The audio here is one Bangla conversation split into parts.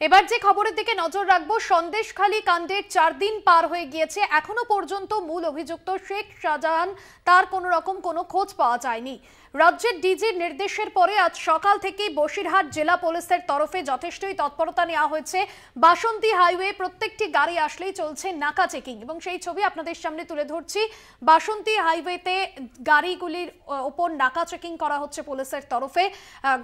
এবার যে খবরের দিকে নজর রাখবো, সন্দেশখালী কাণ্ডের 4 দিন পার হয়ে গিয়েছে, এখনো পর্যন্ত মূল অভিযুক্ত শেখ শাহজাহান তার কোনো রকম কোনো খোঁজ পাওয়া যায়নি। রাজ্যের ডিজির নির্দেশের পরে আজ সকাল থেকেই বসিরহাট জেলা পুলিশের তরফে যথেষ্টই তৎপরতা নেওয়া হয়েছে। বাসন্তী হাইওয়ে প্রত্যেকটি গাড়ি আসলেই চলছে নাকা চেকিং এবং সেই ছবি আপনাদের সামনে তুলে ধরছি। বাসন্তী হাইওয়েতে গাড়িগুলির ওপর নাকা চেকিং করা হচ্ছে পুলিশের তরফে।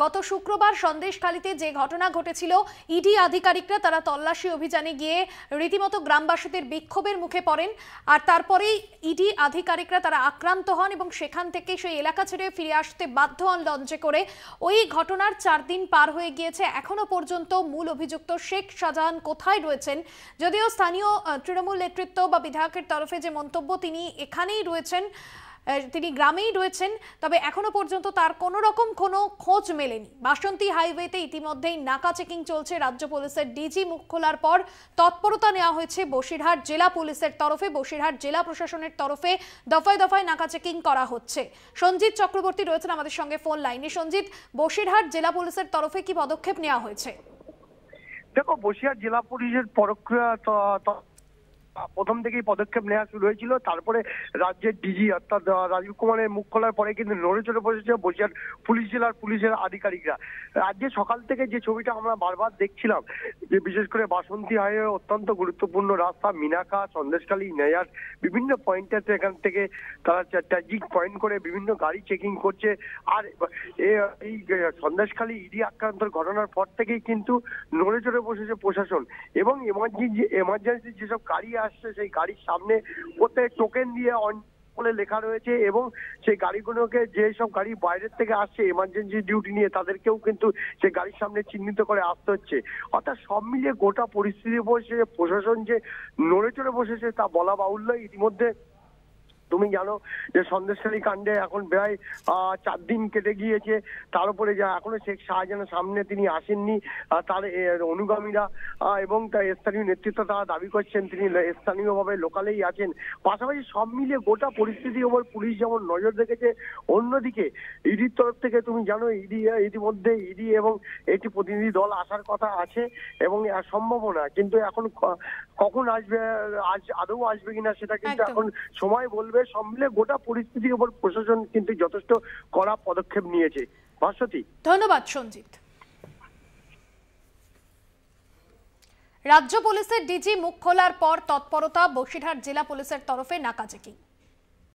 গত শুক্রবার সন্দেশখালীতে যে ঘটনা ঘটেছিল, ইডি আধিকারিকরা তারা তল্লাশি অভিযানে গিয়ে রীতিমতো গ্রামবাসীদের বিক্ষোভের মুখে পড়েন, আর তারপরেই ইডি আধিকারিকরা তারা আক্রান্ত হন এবং সেখান থেকে সেই এলাকা ছেড়ে ফিরে আসতে বাধ্য হন লঞ্চে করে। ওই ঘটনার 4 দিন পার হয়ে গিয়েছে, এখনো পর্যন্ত মূল অভিযুক্ত শেখ শাহজাহান কোথায় রয়েছেন? যদিও স্থানীয় তৃণমূল নেতৃত্ব বা বিধায়কের তরফে যে মন্তব্য, তিনি এখানেই রয়েছেন, তিনি গ্রামেই রয়েছেন, তবে এখনো পর্যন্ত তার কোনো রকম কোনো খোঁজ মেলেনি। বাসন্তী হাইওয়েতে ইতিমধ্যেই নাকা চেকিং চলছে। রাজ্য পুলিশের ডিজি মুখ খোলার পর তৎপরতা নেওয়া হয়েছে বসিরহাট জেলা পুলিশের তরফে, বসিরহাট জেলা প্রশাসনের তরফে দফায় দফায় নাকা চেকিং করা হচ্ছে। সঞ্জিত চক্রবর্তী রয়েছেন আমাদের সঙ্গে ফোন লাইনে। সঞ্জিত, বসিরহাট জেলা পুলিশের তরফে কি পদক্ষেপ নেওয়া হয়েছে? দেখো, বসিরহাট জেলা পুলিশের প্রথম থেকেই পদক্ষেপ নেওয়া শুরু হয়েছিল। তারপরে রাজ্যের ডিজি অর্থাৎ রাজীব কুমারের মুখ খোলার পরে কিন্তু নড়ে চড়ে বসেছে বসিরহাট পুলিশের আধিকারিকরা। আজকে সকাল থেকে যে ছবিটা আমরা বারবার দেখছিলাম, যে বিশেষ করে বাসন্তী হাইওয়ে অত্যন্ত গুরুত্বপূর্ণ রাস্তা, মিনাখা, সন্দেশখালী, নেয়ার বিভিন্ন পয়েন্টে এখান থেকে তারা ট্র্যাজিক পয়েন্ট করে বিভিন্ন গাড়ি চেকিং করছে। আর এই সন্দেশখালী ইডি আক্রান্তর ঘটনার পর থেকেই কিন্তু নড়ে চড়ে বসেছে প্রশাসন এবং এমার্জেন্সি যেসব গাড়ি আসছে সেই গাড়ির সামনে প্রত্যেক টোকেন দিয়ে বলে লেখা রয়েছে এবং সেই গাড়িগুলোকে, যেসব গাড়ি বাইরের থেকে আসছে এমার্জেন্সি ডিউটি নিয়ে, তাদেরকেও কিন্তু সেই গাড়ির সামনে চিহ্নিত করে আসতে হচ্ছে। অর্থাৎ সব মিলিয়ে গোটা পরিস্থিতি বসে প্রশাসন যে নড়ে চড়ে বসেছে তা বলা বাহুল্য। ইতিমধ্যে তুমি জানো যে সন্দেশখালী কাণ্ডে এখন প্রায় 4 দিন কেটে গিয়েছে। তার উপরে যা এখনো শেখ শাহজাহানের সামনে তিনি আসেননি, তার অনুগামীরা এবং তার স্থানীয় নেতৃত্ব তারা দাবি করছেন তিনি স্থানীয়ভাবে লোকালেই আছেন। পাশাপাশি সব মিলিয়ে গোটা পরিস্থিতির উপর পুলিশ যেমন নজর রেখেছে, অন্যদিকে ইডির তরফ থেকে তুমি জানো ইতিমধ্যে ইডি এবং একটি প্রতিনিধি দল আসার কথা আছে এবং সম্ভাবনা, কিন্তু এখন কখন আসবে, আজ আদৌ আসবে কিনা সেটা কিন্তু এখন সময় বলবে। সব মিলে গোটা পরিস্থিতির উপর প্রশাসন কিন্তু যথেষ্ট কড়া পদক্ষেপ নিয়েছে। ভাস্বতী, ধন্যবাদ সঞ্জিত। রাজ্য পুলিশের ডিজি মুখ খোলার পর তৎপরতা বসিরহাট জেলা পুলিশের তরফে নাকা চেকিং।